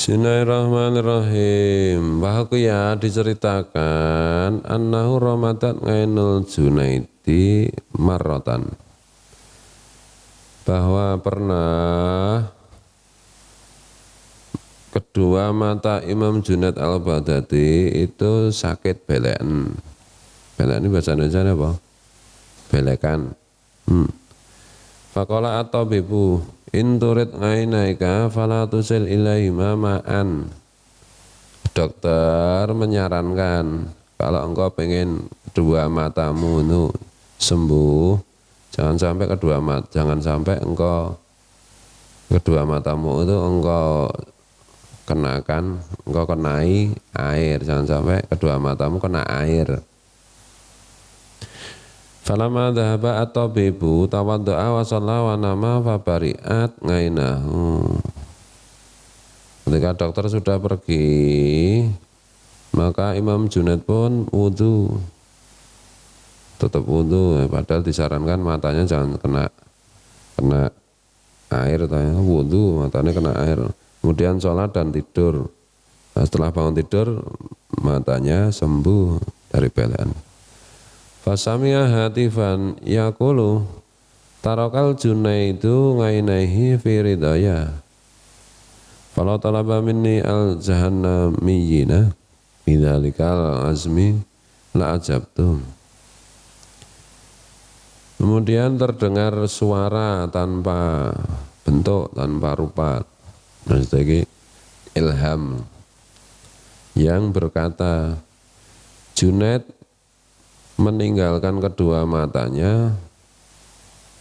Bismillahirrahmanirrahim. Bahagia diceritakan annahu ramadan Ainul Junaidi marrotan, bahwa pernah kedua mata Imam Junaid al-Baghdadi itu sakit belekan. Belekan ini bahasa Indonesia apa? Belekan. Faqala at-tabibu inturid ngainaika fala tusil ilaihima ma'an. Dokter menyarankan kalau engkau pengen kedua matamu itu sembuh, jangan sampai engkau kedua matamu itu engkau kenai air, jangan sampai kedua matamu kena air. Falamma dhahaba at-tabibu tawadda'a wa shalla wa nama fabari'at ngainahu. Ketika dokter sudah pergi, maka Imam Junaid pun wudu, tetap wudu, padahal disarankan matanya jangan kena air, wudu matanya kena air. Kemudian sholat dan tidur. Nah, setelah bangun tidur matanya sembuh dari belekan. Fasamiya hatifan yaqulu tarakal Junaidu ngainaihi fi ridaya fala talaba minni al jahannamiyina bidzalikal azmi la ajabtum. Kemudian terdengar suara tanpa bentuk, tanpa rupa, maksudnya ilham yang berkata, Junaid meninggalkan kedua matanya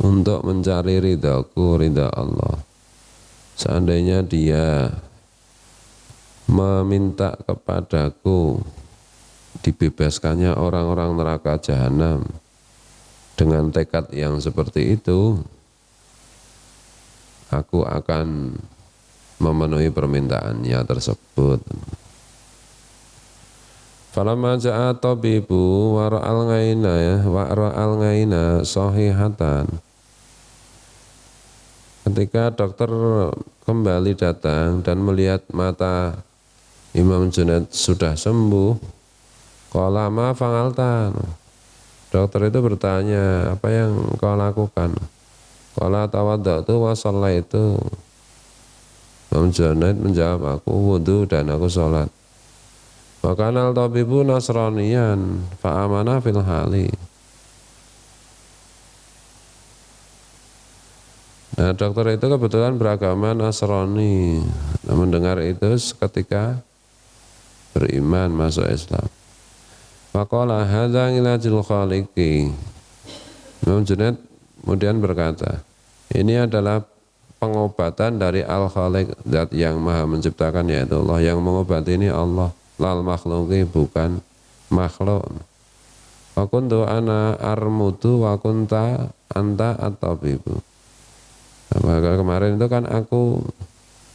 untuk mencari ridha Allah. Seandainya dia meminta kepadaku dibebaskannya orang-orang neraka jahanam dengan tekad yang seperti itu, aku akan memenuhi permintaannya tersebut. Falamma ja'a tabibu wa ra'al ngaina sahihatan. Ketika dokter kembali datang dan melihat mata Imam Junaid sudah sembuh, qala ma fa'alta. Dokter itu bertanya, apa yang kau lakukan? Qala tawadda'tu wa shallaitu. Imam Junaid menjawab, aku wudu dan aku sholat. Maka al-tabibu nasraniyan fa'amana fil hali. Nah, dokter itu kebetulan beragama Nasrani. Nah, mendengar itu seketika beriman, masuk Islam. Faqala hadza ilajul khaliqi. Imam Junaid kemudian berkata, ini adalah pengobatan dari Al-Khaliq, zat yang maha menciptakan, yaitu Allah. Yang mengobati ini Allah, lal makhluqi, bukan makhluk. Wa kuntu ana armudu wa kunta anta at-tabibu. Maka kemarin itu kan aku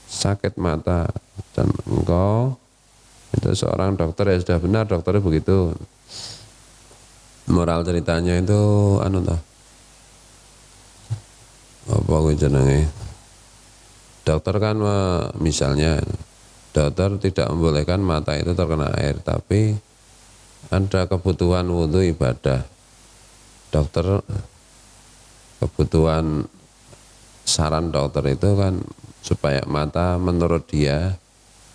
sakit mata dan engkau itu seorang dokter, ya sudah benar dokternya begitu. Moral ceritanya itu apa jenenge? Dokter kan misalnya dokter tidak membolehkan mata itu terkena air, tapi ada kebutuhan wudhu ibadah. Dokter kebutuhan saran dokter itu kan supaya mata menurut dia,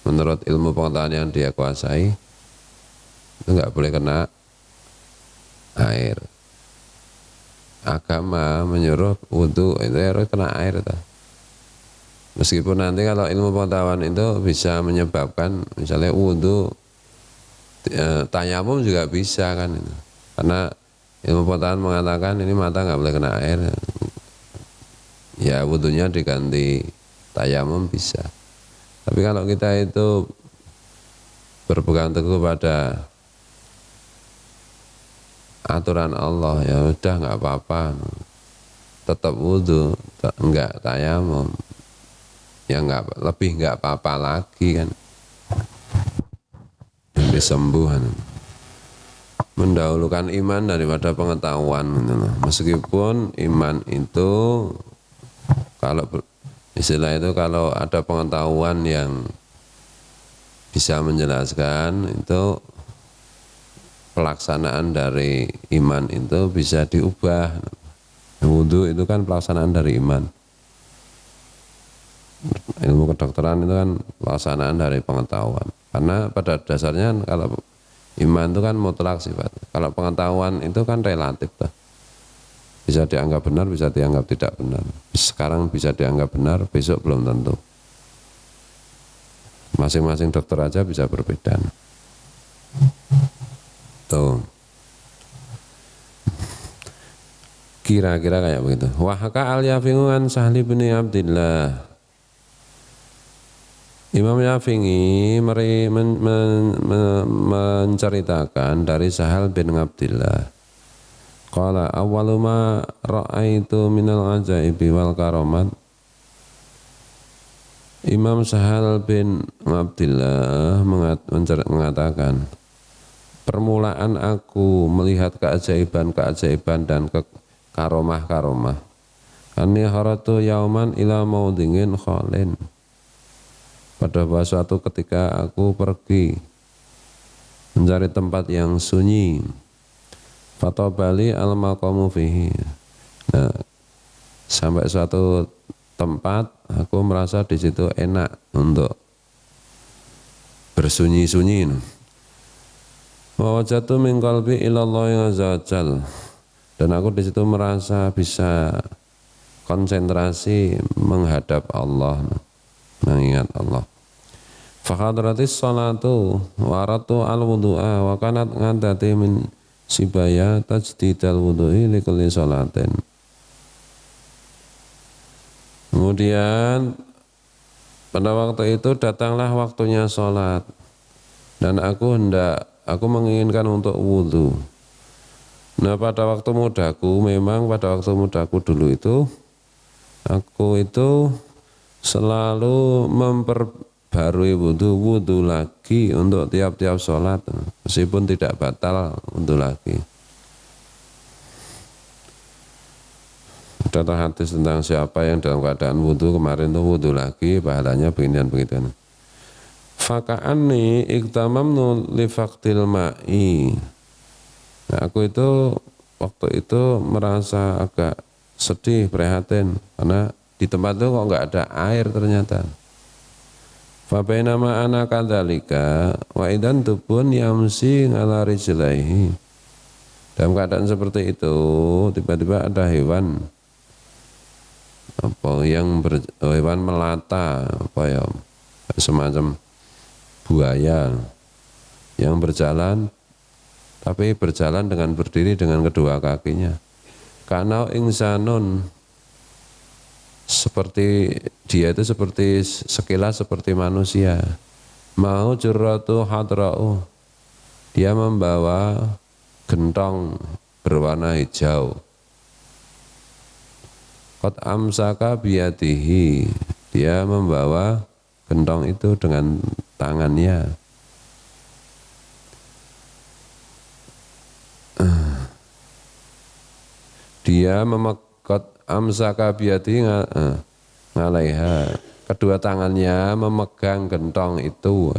menurut ilmu pengetahuan yang dia kuasai, itu nggak boleh kena air. Agama menyuruh wudhu itu harus kena air. Meskipun nanti kalau ilmu pengetahuan itu bisa menyebabkan misalnya wudhu, tayamum juga bisa kan itu. Karena ilmu pengetahuan mengatakan ini mata nggak boleh kena air, ya wudhunya diganti tayamum bisa. Tapi kalau kita itu berpegang teguh pada aturan Allah, ya udah nggak apa-apa, tetap wudhu, enggak tayamum, ya nggak apa-apa lagi kan, yang disembuhan. Mendahulukan iman daripada pengetahuan. Meskipun iman itu kalau istilah itu kalau ada pengetahuan yang bisa menjelaskan itu pelaksanaan dari iman itu bisa diubah. Wudhu itu kan pelaksanaan dari iman. Ilmu kedokteran itu kan pelaksanaan dari pengetahuan. Karena pada dasarnya kalau iman itu kan mutlak sifat. Kalau pengetahuan itu kan relatif. Bisa dianggap benar, bisa dianggap tidak benar. Sekarang bisa dianggap benar, besok belum tentu. Masing-masing dokter aja bisa berbeda. Tuh. Kira-kira kayak begitu. Wahaka al-Yafi'u an Sahli bin Abdillah. Imam Yafi'i menceritakan dari Sahal bin Abdillah. Qala awwalu ma ra'aitu minal ajaibi wal karamat. Imam Sahal bin Abdillah mengatakan, permulaan aku melihat keajaiban-keajaiban dan karomah-karomah. Anni haratu yauman ila maudingin khalin. Pada suatu ketika aku pergi mencari tempat yang sunyi. Fatobali al-maqamu fihi. Nah, sampai suatu tempat aku merasa di situ enak untuk bersunyi-sunyi. Wa wajatu min qalbi ilallahi azza wajal. Dan aku di situ merasa bisa konsentrasi menghadap Allah, mengingat Allah. Fakhadratis salatu waratu al-wudu'a wa kanat ngadati min sibaya tajdidal wudu'i likulli salatin. Kemudian pada waktu itu datanglah waktunya sholat dan aku menginginkan untuk wudhu. Nah pada waktu mudaku dulu itu aku itu selalu memperbarui wudhu lagi untuk tiap-tiap sholat meskipun tidak batal wudhu lagi. Contoh hadis tentang siapa yang dalam keadaan wudhu kemarin itu wudhu lagi pahalanya beginian. Faka'anni iktamamnu lifaqtil ma'i. Nah, aku itu waktu itu merasa agak sedih, prihatin karena di tempat itu kok enggak ada air ternyata. Fa bainama ana kadzalika wa idan tubun yamsi ala rijlaihi. Dalam keadaan seperti itu tiba-tiba ada hewan hewan melata semacam buaya yang berjalan tapi berjalan dengan berdiri dengan kedua kakinya. Karena insanun seperti dia itu seperti sekilas seperti manusia. Mau jurratu hadra'u. Dia membawa gentong berwarna hijau. Qad amsaka biyadihi. Dia membawa gentong itu dengan tangannya. Dia memegot amsaka biyadihi ngalaiha. Kedua tangannya memegang gentong itu.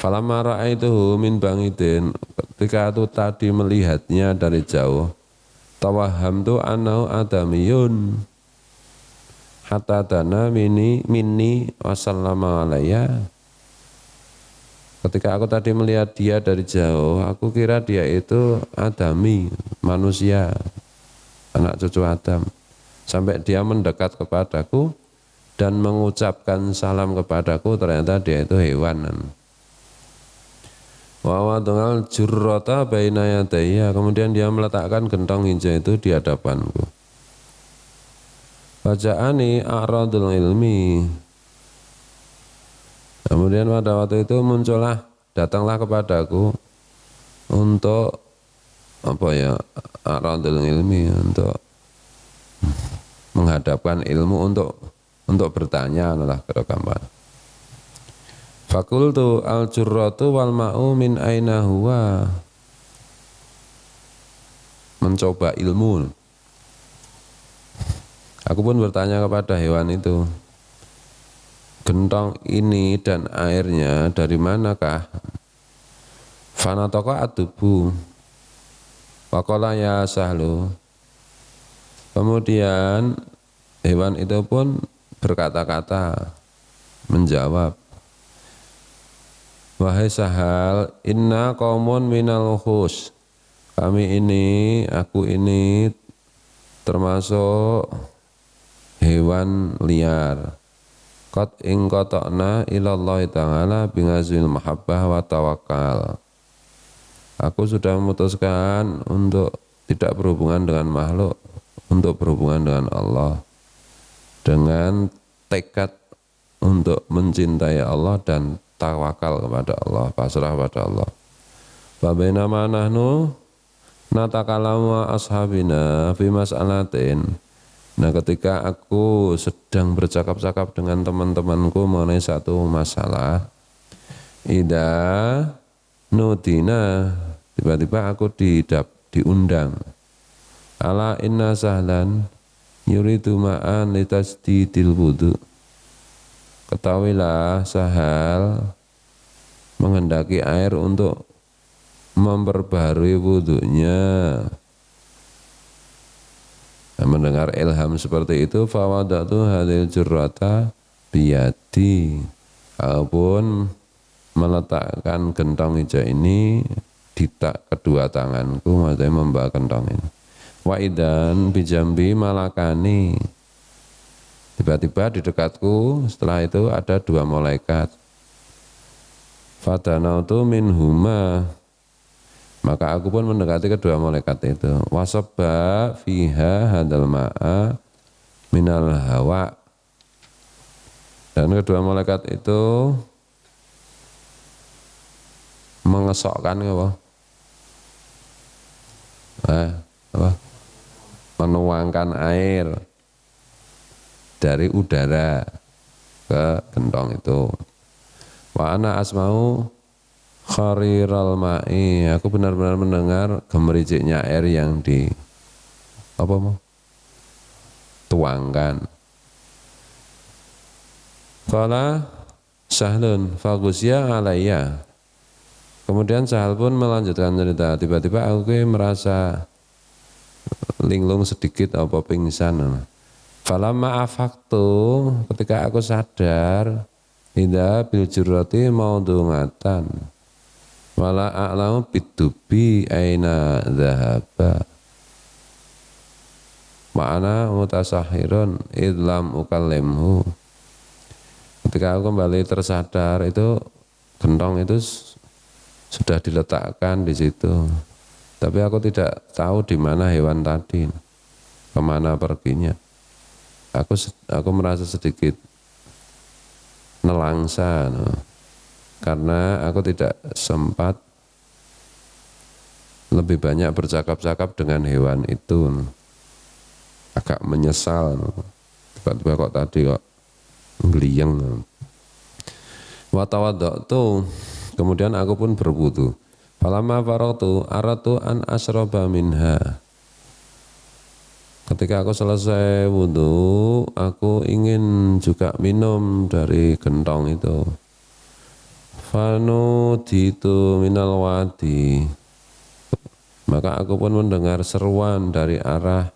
Falamma ra'aituhu min bangidin. Ketika itu tadi melihatnya dari jauh. Tawahamtu anau adamiyun hatta dana minni wasallama alayya. Ketika aku tadi melihat dia dari jauh, aku kira dia itu adami, manusia, anak cucu Adam. Sampai dia mendekat kepadaku dan mengucapkan salam kepadaku, ternyata dia itu hewan. Wa wada'al jurrata baina yadayya, kemudian dia meletakkan gentong hijau itu di hadapanku. Waja'ani a'radul ilmi. Kemudian pada waktu itu datanglah kepadaku untuk a'radul ilmi, untuk menghadapkan ilmu, untuk bertanya adalah kerokaman. Fakultu al-jurratu wal ma'u min aina huwa. Mencoba ilmu. Aku pun bertanya kepada hewan itu, gentong ini dan airnya dari manakah? Fanataka adubu waqala ya Sahlu. Kemudian hewan itu pun berkata-kata menjawab, wahai Sahal, inna qaumun minal khus. Kami ini, aku ini termasuk hewan liar. Qad ing qata'na ilallahi ta'ala bingazil mahabbah wa tawakkal. Aku sudah memutuskan untuk tidak berhubungan dengan makhluk, untuk berhubungan dengan Allah, dengan tekad untuk mencintai Allah dan tawakal kepada Allah, pasrah pada Allah. Babainama nahnu natakalamu ashabina fi mas'alatin. Nah, ketika aku sedang bercakap-cakap dengan teman-temanku mengenai satu masalah, ida nudina, tiba-tiba aku diundang. Ala inna sahlan yuridu ma'an litasdidil wudu. Ketahuilah Sahal menghendaki air untuk memperbarui wudunya. Nah, mendengar ilham seperti itu, fawadatu hadil jurrata biyadi. Aku pun meletakkan gentong hijau ini di kedua tanganku, maksudnya membawa gentong ini. Wa idan bijambi malakani. Tiba-tiba di dekatku setelah itu ada dua malaikat. Fadanautu minhuma. Maka aku pun mendekati kedua malaikat itu. Wasabba fiha hadal ma'a minal hawa. Dan kedua malaikat itu mengesokkan apa? Menuangkan air dari udara ke gentong itu. Wa ana asma'u khariral ma'i. Aku benar-benar mendengar gemericiknya air yang di tuangkan. Qala Sahlun fagusya alayya. Kemudian Sahal pun melanjutkan cerita. Tiba-tiba aku merasa linglung sedikit apa pingsan. Falamma afaktu, ketika aku sadar, idza bil jurrati maudungatan wala a'lamu bidubi aina dhahaba. Ma'ana mutasahhirun idlam ukallimhu. Ketika aku kembali tersadar, itu gentong itu sudah diletakkan di situ. Tapi aku tidak tahu di mana hewan tadi, kemana perginya. Aku merasa sedikit nelangsa, karena aku tidak sempat lebih banyak bercakap-cakap dengan hewan itu. Agak menyesal, tiba-tiba kok tadi kok ngeliyeng. Wa tawaddatu, kemudian aku pun berwudu. Falamma faragtu aratu an asroba minha. Ketika aku selesai wudu, aku ingin juga minum dari gentong itu. Fanu ditu minal wadi. Maka aku pun mendengar seruan dari arah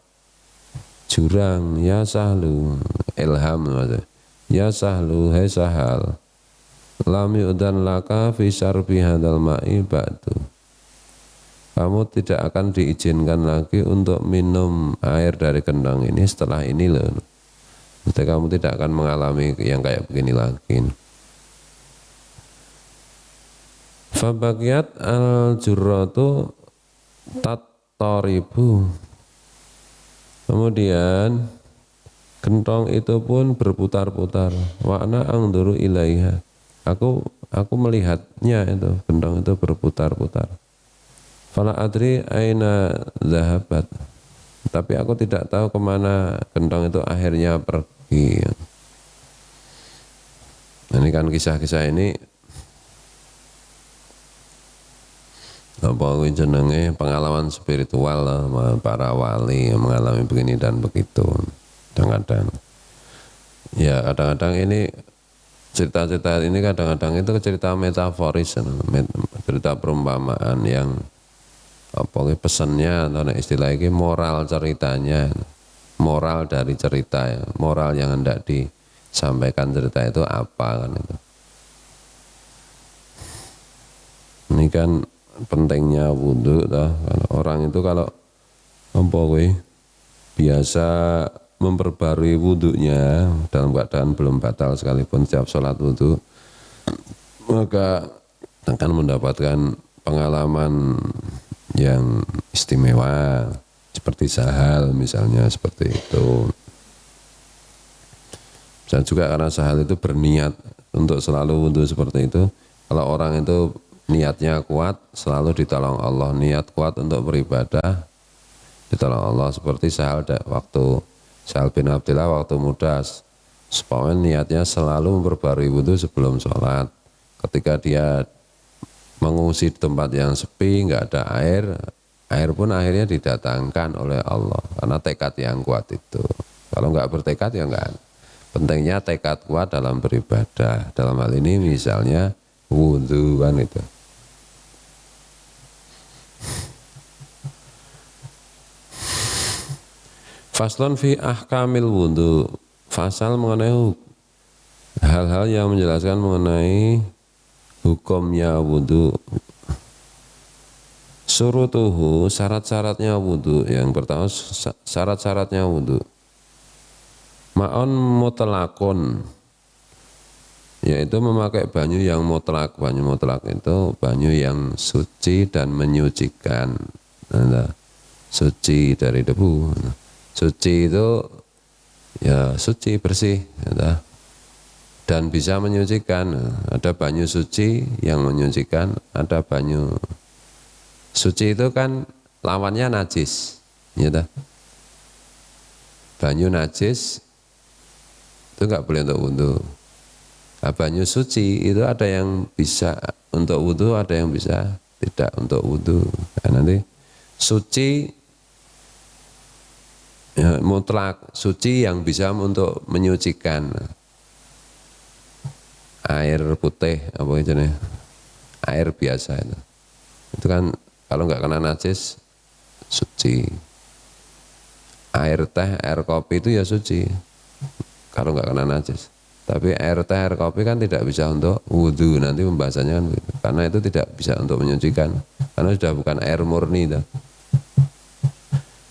jurang. Ya Sahlu, ilham maksudnya. Ya Sahlu, hai Sahal, lam yu'dan laka fi syarbi hadal ma'i ba'du. Kamu tidak akan diizinkan lagi untuk minum air dari gentong ini setelah ini loh. Jadi kamu tidak akan mengalami yang kayak begini lagi. Fabaqiyat al-jurratu tattaribu. Kemudian gentong itu pun berputar-putar. Wa ana angduru ilaiha. Aku melihatnya itu, gentong itu berputar-putar. Fala adri aina zahabat. Tapi aku tidak tahu kemana gentong itu akhirnya pergi. Ini kan kisah-kisah ini apa jenenge pengalaman spiritual lah, para wali yang mengalami begini dan begitu. Kadang-kadang ya kadang-kadang ini Cerita-cerita ini kadang-kadang itu cerita metaforis, cerita perumpamaan yang apa pesannya atau istilah ini moral ceritanya, moral dari cerita ya, moral yang hendak disampaikan cerita itu apa kan itu. Ini kan pentingnya wudhu toh. Orang itu kalau apa biasa memperbarui wudhunya dalam keadaan belum batal sekalipun setiap sholat wudhu, maka akan mendapatkan pengalaman yang istimewa seperti sahal misalnya seperti itu. Dan juga karena sahal itu berniat untuk selalu wudhu seperti itu. Kalau orang itu niatnya kuat, selalu ditolong Allah. Niat kuat untuk beribadah, ditolong Allah. Seperti sahal waktu Sahal bin Abdillah waktu muda, supaya niatnya selalu memperbarui wudhu sebelum sholat. Ketika dia mengungsi di tempat yang sepi, nggak ada air, air pun akhirnya didatangkan oleh Allah karena tekad yang kuat itu. Kalau nggak bertekad ya nggak. Pentingnya tekad kuat dalam beribadah. Dalam hal ini misalnya wudhu kan itu. Faslon fi ahkamil wudhu. Fasal mengenai hal-hal yang menjelaskan mengenai hukumnya wudhu. Surutuhu, syarat-syaratnya wudhu. Yang pertama syarat-syaratnya wudhu. Ma'on mutlakun, yaitu memakai banyu yang mutlak. Banyu mutlak itu banyu yang suci dan menyucikan. Nah, suci dari debu. Suci itu ya suci, bersih. Nah, dan bisa menyucikan. Ada banyu suci yang menyucikan, ada banyu suci itu kan lawannya najis. Ya, banyu najis itu enggak boleh untuk wudhu. Nah, banyu suci itu ada yang bisa untuk wudhu, ada yang bisa tidak untuk wudhu. Nah, nanti suci ya, mutlak, suci yang bisa untuk menyucikan. Air putih apa itu nih? Air biasa itu. Itu kan kalau enggak kena najis suci. Air teh, air kopi itu ya suci. Kalau nggak kena najis. Tapi air teh, air kopi kan tidak bisa untuk wudhu. Nanti pembahasannya kan begitu. Karena itu tidak bisa untuk menyucikan. Karena sudah bukan air murni itu.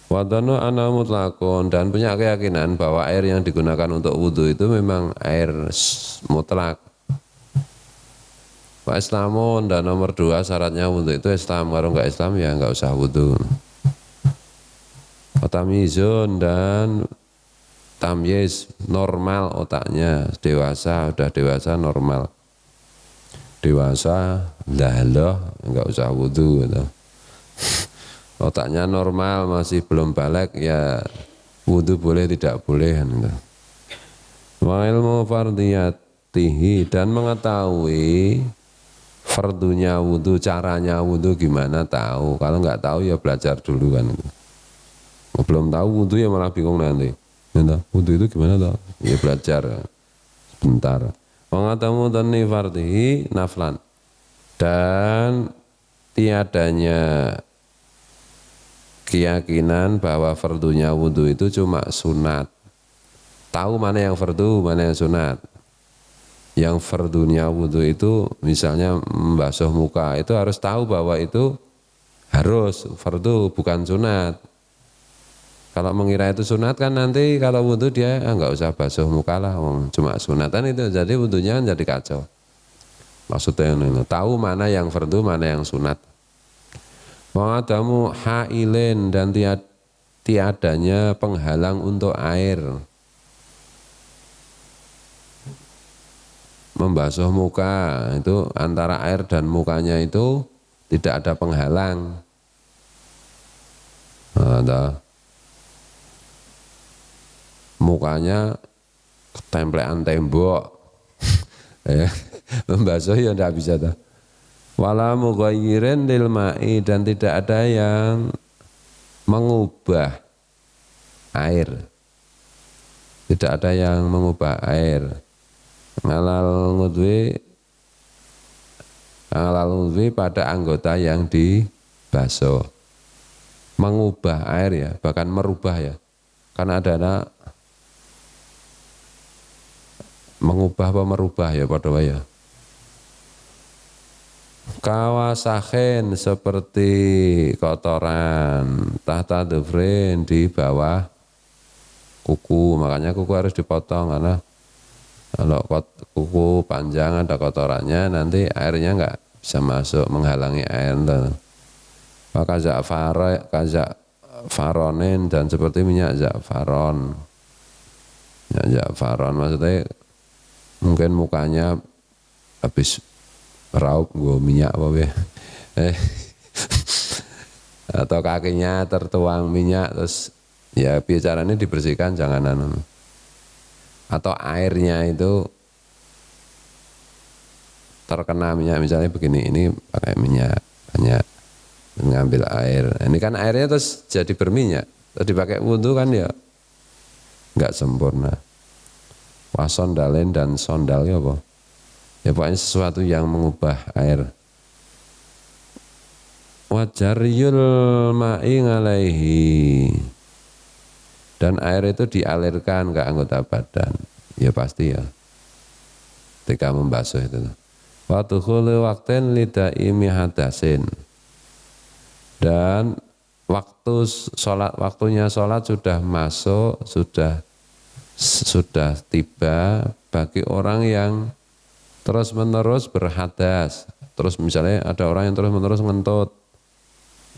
Wadana ana mutlakun, dan punya keyakinan bahwa air yang digunakan untuk wudhu itu memang air mutlak. Wa islamun, dan nomor 2 syaratnya wudhu itu Islam. Kalau nggak Islam ya nggak usah wudhu. Tamyizun, dan tamyiz normal otaknya, dewasa, udah dewasa normal. Dewasa lah enggak usah wudhu gitu. Otaknya normal, masih belum balik ya wudhu boleh tidak boleh gitu. Wa ilmu fardiyatihi, dan mengetahui fardunya wudhu, caranya wudhu gimana tahu. Kalau enggak tahu ya belajar dulu kan gitu. Belum tahu wudhu ya malah bingung nanti. Wudhu itu gimana toh? Ya belajar sebentar. Mengatamu tani fardihi naflan, dan tiadanya keyakinan bahwa fardunya wudhu itu cuma sunat. Tahu mana yang fardu, mana yang sunat. Yang fardunya wudhu itu misalnya membasuh muka, itu harus tahu bahwa itu harus fardu bukan sunat. Kalau mengira itu sunat kan nanti kalau wudhu dia nggak usah basuh muka lah, cuma sunatan itu, jadi wudhunya jadi kacau. Maksudnya ini, tahu mana yang fardu, mana yang sunat. Wa'adamu hailin, dan tiadanya penghalang untuk air. Membasuh muka itu antara air dan mukanya itu tidak ada penghalang. Nah, mukanya ketemplean tembok. Ya, membasuh ya tidak bisa dah. Wala mughayyirin lil ma'i, dan tidak ada yang mengubah air. Tidak ada yang mengubah air. Ngalal udwi pada anggota yang dibasuh. Mengubah air ya, bahkan merubah ya. Karena ada mengubah apa merubah ya pada ya. Kawasahen seperti kotoran, tahta dhufrin di bawah kuku, makanya kuku harus dipotong karena kalau kuku panjang ada kotorannya nanti airnya enggak bisa masuk menghalangi air. Maka za'faronin dan seperti minyak za'faron. Minyak za'faron maksudnya mungkin mukanya habis raup gue minyak apa ya. Atau kakinya tertuang minyak terus ya bicaranya dibersihkan jangan atau airnya itu terkena minyak misalnya begini ini pakai minyak banyak ngambil air ini kan airnya terus jadi berminyak terus dipakai wudhu kan ya nggak sempurna. Wasondalen dan sondal ya apa ya pokoknya sesuatu yang mengubah air. Wajaryul ma'i alaihi dan air itu dialirkan ke anggota badan ya pasti ya ketika membasuh itu. Wa dukhulu waqtin lidaimi hadasin dan waktunya sholat sudah masuk sudah tiba bagi orang yang terus menerus berhadas. Terus misalnya ada orang yang terus menerus ngentut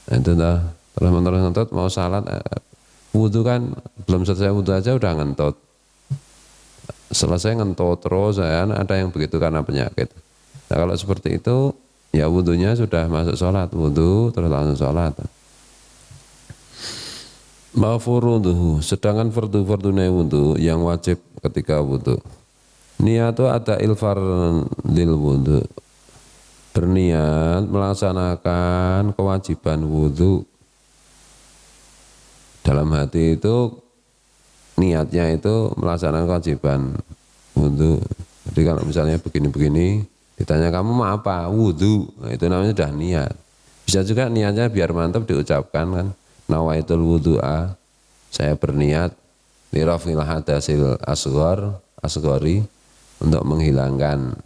itu dah terus menerus ngentut mau salat wudhu kan belum selesai wudhu aja udah ngentut selesai ngentut terus ya, ada yang begitu karena penyakit. Nah kalau seperti itu ya wudhunya sudah masuk sholat wudhu terus langsung sholat. Mafuruduhu sedangkan fardu-fardune wudhu yang wajib ketika wudhu niatu ada ilfar lil wudhu berniat melaksanakan kewajiban wudhu. Dalam hati itu niatnya itu melaksanakan kewajiban wudhu. Jadi kalau misalnya begini-begini ditanya kamu mau apa? Wudhu. Nah, itu namanya sudah niat. Bisa juga niatnya biar mantap diucapkan kan. Nawaitul wudhu'a saya berniat lirafil hadasil asghari untuk menghilangkan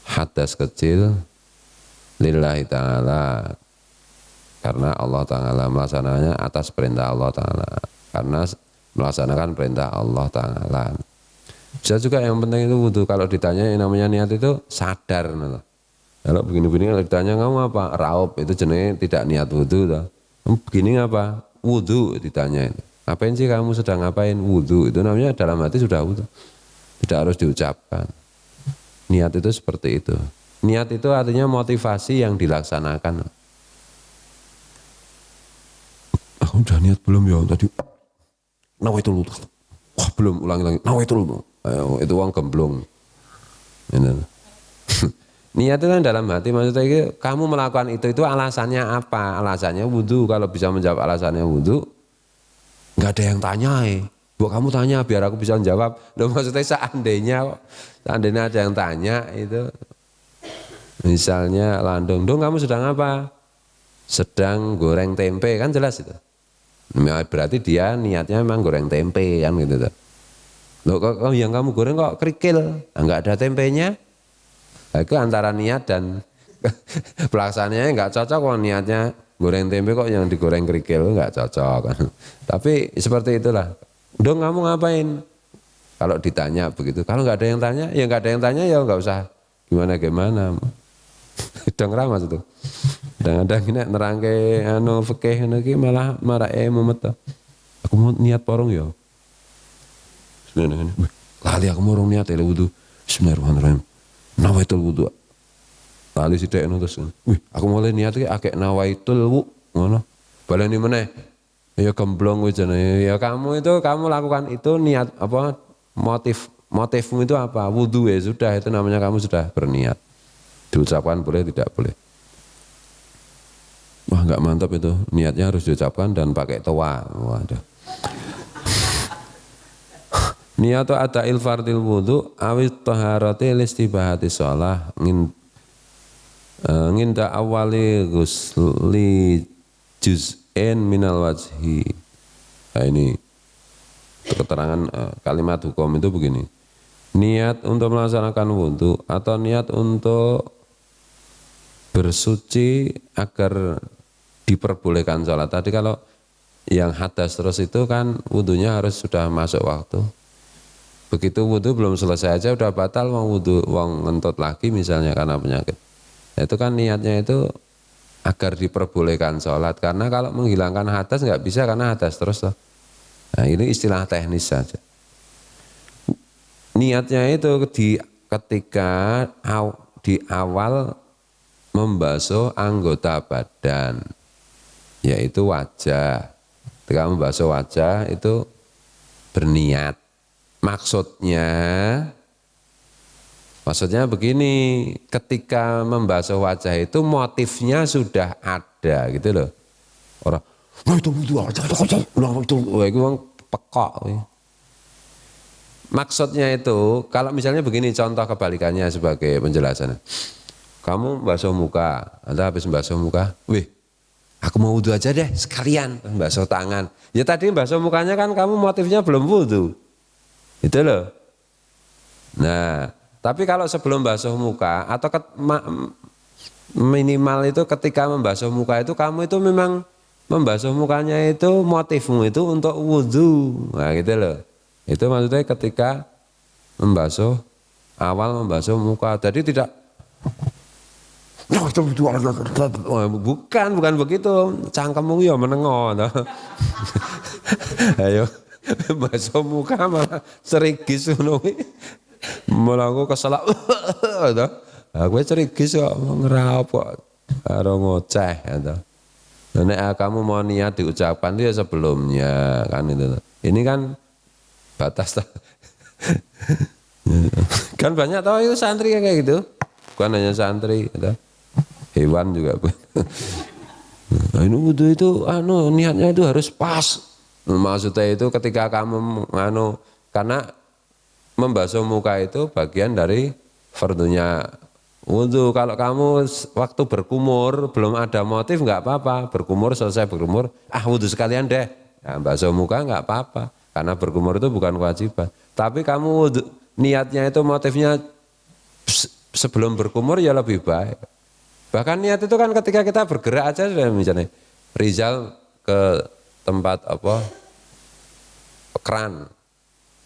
hadas kecil lillahi ta'ala karena Allah ta'ala melaksanakannya atas perintah Allah ta'ala karena melaksanakan perintah Allah ta'ala. Bisa juga yang penting itu wudhu. Kalau ditanya yang namanya niat itu sadar kalau begini-begini kalau ditanya kamu apa? Raup itu jenis tidak niat wudhu begini apa? Wudhu ditanya ngapain sih kamu sedang ngapain? Wudhu itu namanya dalam hati sudah wudhu tidak harus diucapkan. Niat itu seperti itu. Niat itu artinya motivasi yang dilaksanakan. Aku udah niat belum ya tadi? Nawaitul wudhu. Wah belum ulangi. Nawaitul wudhu. Itu uang gemblong. Niat itu kan dalam hati maksudnya kamu melakukan itu alasannya apa? Alasannya wudhu. Kalau bisa menjawab alasannya wudhu, nggak ada yang tanya Buat kamu tanya biar aku bisa menjawab. Loh maksudnya seandainya ada yang tanya itu. Misalnya Landung, dong kamu sedang apa? Sedang goreng tempe kan jelas itu. Berarti dia niatnya memang goreng tempe kan gitu. Loh kok yang kamu goreng kok kerikil? Enggak ada tempenya? Nah, itu antara niat dan pelaksanaannya enggak cocok kok niatnya goreng tempe kok yang digoreng kerikil enggak cocok. Tapi seperti itulah. Dong kamu ngapain? Kalau ditanya begitu. Kalau nggak ada yang tanya, ya nggak ada yang tanya ya nggak usah gimana. Dong ramas itu. Kadang-kadang ini nerangke fikih ini malah marah mumet. Aku mau niat porong ya. Lali aku mau niat ya wudhu. Bismillahirrahmanirrahim. Nawaitul wudhu. Lali sidik terus. Aku mulai niat ki akeh nawaitul wudhu. Ngono. Baleni meneh. Ya gemblong wajane. Ya kamu lakukan itu niat apa motifmu itu apa? Wudhu ya sudah itu namanya kamu sudah berniat. Diucapkan boleh tidak boleh. Wah enggak mantap itu. Niatnya harus diucapkan dan pakai toa. Waduh. Niyatu ada'il fardil wudu awit taharati listibahati shalah nginda awali ghusli juz'in minal wajhi. Nah ini keterangan kalimat hukum itu begini. Niat untuk melaksanakan wudu atau niat untuk bersuci agar diperbolehkan sholat. Tadi kalau yang hadas terus itu kan wudunya harus sudah masuk waktu. Begitu wudu belum selesai aja udah batal, mau wudu wong ngentut lagi misalnya karena penyakit. Itu kan niatnya itu agar diperbolehkan sholat. Karena kalau menghilangkan hadas nggak bisa karena hadas terus loh. Nah ini istilah teknis saja. Niatnya itu ketika di awal membasuh anggota badan, yaitu wajah. Ketika membasuh wajah itu berniat. Maksudnya begini, ketika membasuh wajah itu motifnya sudah ada gitu loh. Orang, itu pekok. Maksudnya itu, kalau misalnya begini contoh kebalikannya sebagai penjelasan. Kamu basuh muka, Anda habis basuh muka, aku mau wudhu aja deh sekalian, basuh tangan. Ya tadi basuh mukanya kan kamu motifnya belum wudhu. Itu loh. Nah, tapi kalau sebelum basuh muka atau minimal itu ketika membasuh muka itu kamu itu memang membasuh mukanya itu motifmu itu untuk wudhu. Nah gitu loh. Itu maksudnya ketika awal membasuh muka. Jadi tidak bukan begitu. Cangkemmu ya menengok. Ayo. Basuh muka malah serigis ngono kuwi. Malah aku kesel. Aku serigis kok ngerapok karo ngoceh gitu. Nek kamu mau niat diucapkan itu ya sebelumnya kan itu. Ini kan batas. Kan banyak tahu itu santri kayak gitu. Bukan hanya santri gitu. Hewan juga. Nah, ini wudu itu niatnya itu harus pas. Maksudnya itu ketika kamu karena membasuh muka itu bagian dari fardunya wudu. Kalau kamu waktu berkumur belum ada motif nggak apa-apa. Berkumur selesai berkumur, wudu sekalian deh. Nah, basuh muka nggak apa-apa karena berkumur itu bukan kewajiban. Tapi kamu wudu, niatnya itu motifnya sebelum berkumur ya lebih baik. Bahkan niat itu kan ketika kita bergerak aja sudah misalnya Rizal ke tempat keran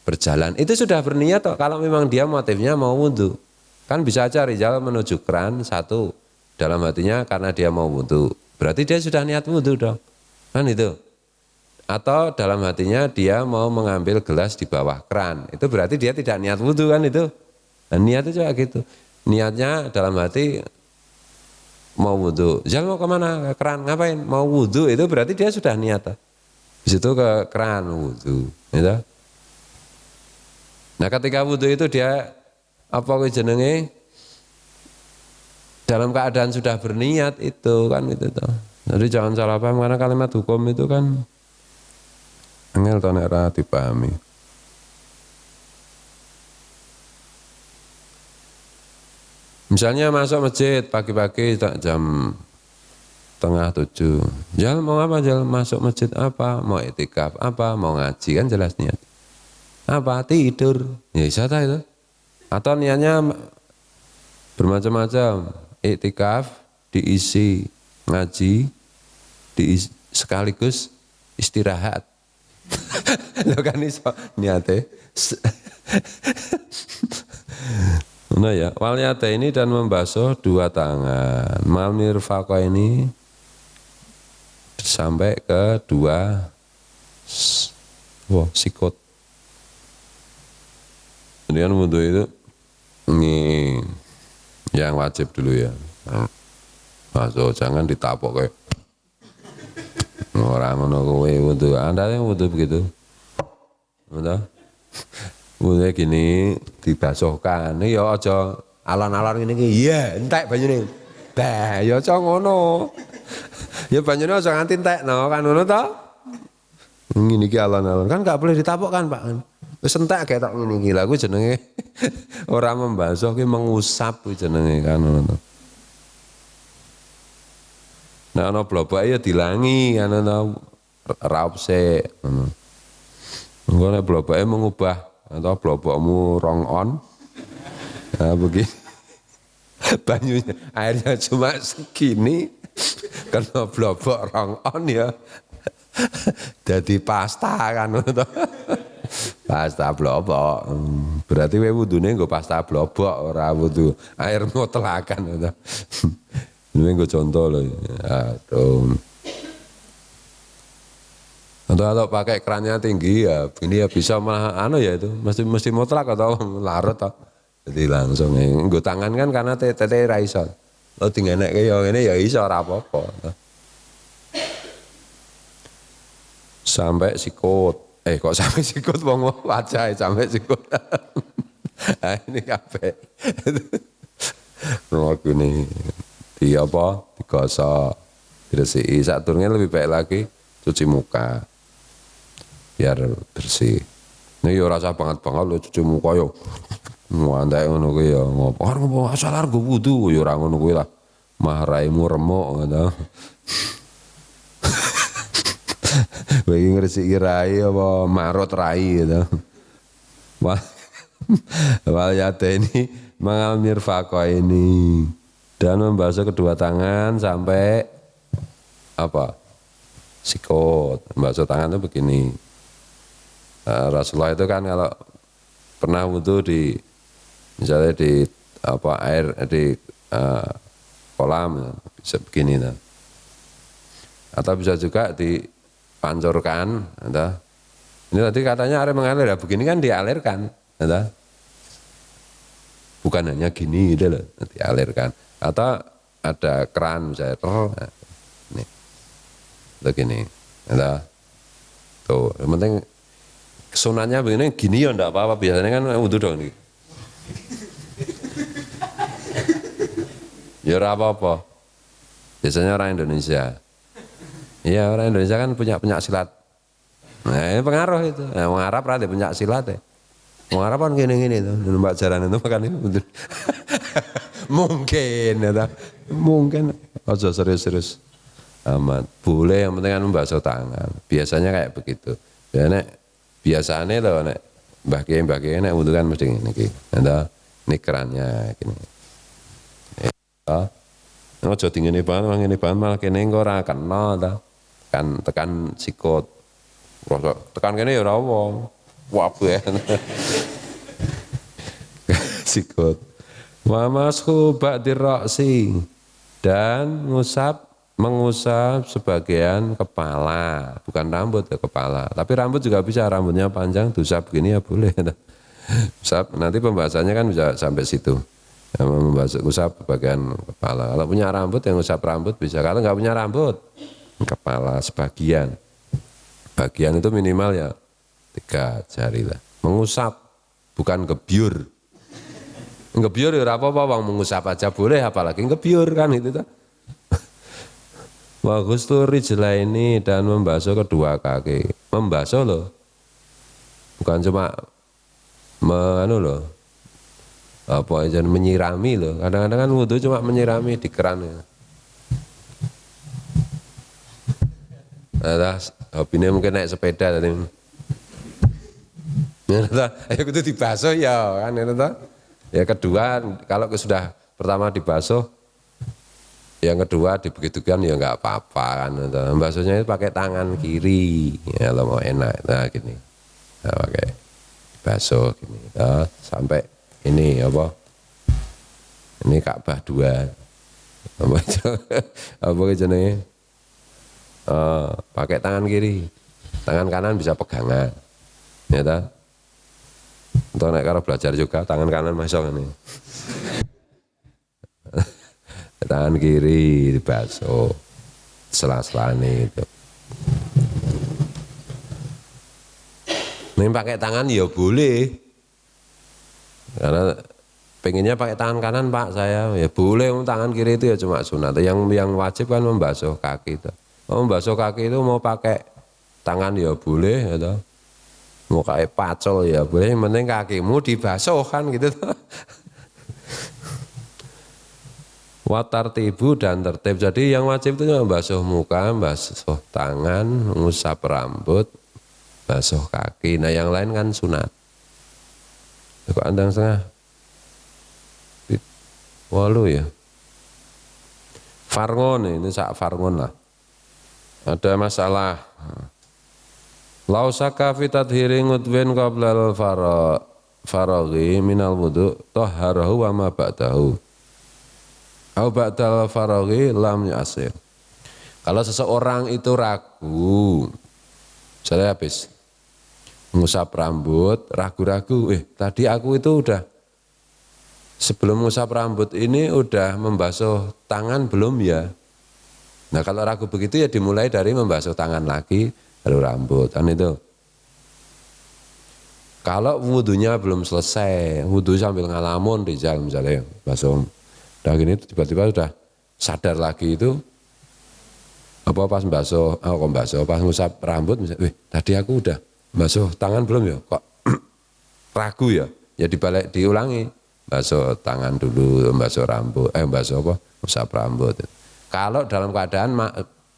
berjalan itu sudah berniat toh, kalau memang dia motifnya mau wudu. Kan bisa aja Rizal menuju keran satu dalam hatinya karena dia mau wudu. Berarti dia sudah niat wudu dong. Kan itu. Atau dalam hatinya dia mau mengambil gelas di bawah keran. Itu berarti dia tidak niat wudu kan itu. Dan niat itu juga gitu. Niatnya dalam hati mau wudu. Zal mau kemana? Ke keran. Ngapain? Mau wudu. Itu berarti dia sudah niat. Di situ ke keran wudu. Gitu. Nah ketika wudu itu dia jenenge dalam keadaan sudah berniat itu kan itu toh. Jadi jangan salah paham karena kalimat hukum itu kan angel to nek ora dipahami. Misalnya masuk masjid pagi-pagi jam 6:30. Jal mau apa Jal? Masuk masjid apa? Mau itikaf apa? Mau ngaji kan jelas niat. Apa? Tidur. Ya wisata itu. Atau niatnya bermacam-macam. Itikaf diisi ngaji sekaligus istirahat. Lo kan iso niate. Nah ya, wal ini dan membasuh dua tangan. Mal mirfaqo ini sampai ke dua sikut. Kemudian wudu itu ini yang wajib dulu ya. Masuk jangan ditapok kayak orang ngono kowe wudu. Anda yang wudu begitu. Betul? Wudu gini dibasuhkan. Ya aja alon-alon ngene iki. Iya, entek banyune. Bah, ya aja ngono. Ya banyune aja nganti entekno kan ngono to. Ngene iki alon-alon kan enggak boleh ditapok kan, Pak. Wis entek ketok ngene iki. Lah kuwi jenenge ora membasuh kuwi mengusap kuwi jenenge kan ngono. Nah ana bloboke ya dilangi kan ngono. Raup sik ngono. Engko nek bloboke mengubah atau blobokmu wrong on. Nah begini. Banyunya airnya cuma segini kena blobok wrong on ya. Jadi pasta kan ngono. Pasta blobok. Berarti kowe wudune nggo pasta blobok ora wudu air mutlakan ngono. Ini nggo contoh lho. Aduh. Atau pakai kerannya tinggi ya ini ya bisa malah ya itu mesti mutlak atau larut toh. Jadi langsung nggo tangan kan karena tete ra iso. Lo dingenekke ya ngene ya iso ora apa-apa. Sampai sikut. Kok sampai sikut wong wajahe sampai sikut. Nah, ini kabeh. Ngene di apa? Digosok, diresiki. Sadurunge lebih baik lagi cuci muka. Biar bersih. Ini ya rasa banget-banget lo cuci muka yo. Muandake ngono kuwi ya ngopo. Ngopo asal arep wudu ya ora ngono kuwi lah. Mahraimu remuk ngono. Bagi ngresiki rai apa marot rai gitu. Wal yadeni mangal mirfaqa ini dan membasuh kedua tangan sampai apa? Sikut. Membasuh tangan itu begini. Rasulullah itu kan kalau pernah wudu di misalnya di apa air di kolam bisa begini nah. Atau bisa juga dipancurkan ada. Ini tadi katanya air mengalir ya begini kan dialirkan ada. Bukan hanya gini gitu loh dialirkan atau ada keran misalnya nah, ini begini ada. Tuh yang penting sunatnya begini gini ya enggak apa-apa biasanya kan wudu dong nih. Ya ora apa-apa. Biasanya orang Indonesia. Iya orang Indonesia kan punya silat. Nah ini pengaruh itu. Nah, orang Arab ada punya silat ya. Orang Arab kan gini-gini tuh. Numpak jalan itu makan itu. Mungkin ya. Mungkin. Ojo serius-serius amat. Boleh yang penting kan membasuh tangan. Biasanya kayak begitu. Ya nek biasanya loh nek mbah kiai nek wudu kan mesti ngene iki. Ada ini kerannya gini. Ojo tingene banget malah kene engko ora kena ta. Tekan sikut. Tekan kene ya ora apa. Wabe. Sikut. Wa mashu ba'dir ra'si dan mengusap sebagian kepala, bukan rambut ya kepala. Tapi rambut juga bisa, rambutnya panjang diusap begini ya boleh. Usap nanti pembahasannya kan bisa sampai situ. Usap bagian kepala. Kalau punya rambut yang usap rambut bisa. Kalau nggak punya rambut, kepala sebagian. Bagian itu minimal ya 3 jari lah. Mengusap, bukan gebyur. Gebyur ya apa-apa, bang mengusap aja boleh, apalagi gebyur kan itu tuh. Wa ghuslu rijlaini dan membasuh kedua kaki. Membasuh loh. Bukan cuma loh. Apa aja menyirami loh. Kadang-kadang kan wudu cuma menyirami di keran ya. Nah, hobinya mungkin naik sepeda tadi. Ayo itu dibasuh ya kan itu. Ya kedua kalau sudah pertama dibasuh, yang kedua dibegitukan ya nggak apa-apa kan. Membasuhnya itu pakai tangan kiri ya kalau mau enak. Nah gini, nah, pakai basuh gini, nah, sampai ini apa? Ini Ka'bah 2. Apa jenenge? Pakai tangan kiri, tangan kanan bisa pegangan, ya ta? Untuk naik karo belajar juga tangan kanan masuk ini. Tangan kiri dibasuh, sela-selane itu. Nih pakai tangan ya boleh, karena pengennya pakai tangan kanan pak saya, ya boleh. Tangan kiri itu ya cuma sunat. Yang wajib kan membasuh kaki itu. Membasuh kaki itu mau pakai tangan ya boleh, ya toh. Mukae pacul ya boleh, yang penting kakimu dibasuh kan gitu. Watartibu dan tertib. Jadi yang wajib itu membasuh muka, basuh tangan, mengusap rambut, basuh kaki. Nah yang lain kan sunat. Kok andang setengah? Walu ya. Farngon ini sak farngon lah. Ada masalah. Lausaka fi tadhiri ngudwin qablal faraghi minal wudu tahharahu wa ma ba'dahu. Au ba'dal faraghi lam yasir. Kalau seseorang itu ragu, misalnya habis ngusap rambut, ragu-ragu, tadi aku itu udah sebelum ngusap rambut ini udah membasuh tangan belum ya? Nah kalau ragu begitu ya dimulai dari membasuh tangan lagi, baru rambut, kan itu. Kalau wudhunya belum selesai, wudhu sambil ngalamun Rizal misalnya, basuh. Udah gini tiba-tiba sudah sadar lagi itu, apa pas basuh, pas ngusap rambut, misalnya, tadi aku udah basuh tangan belum ya? Kok ragu ya? Ya dibalik, diulangi, basuh tangan dulu, basuh rambut, basuh apa? Ngusap rambut. Kalau dalam keadaan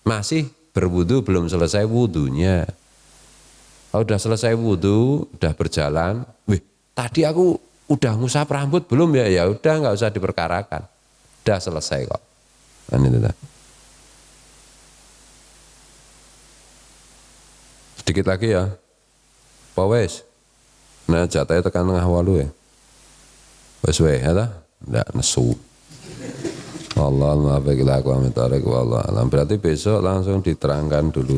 masih berwudu belum selesai wudunya. Kalau udah selesai wudu, udah berjalan, tadi aku udah ngusap rambut belum ya? Ya udah nggak usah diperkarakan. Udah selesai kok. Sedikit lagi ya. Pawes. Nah jatahnya tekan tengah walu ya. Wes ya ta? Ndak nesu. Allah maaf kita aku amin tarik wallah alam. Berarti besok langsung diterangkan dulu.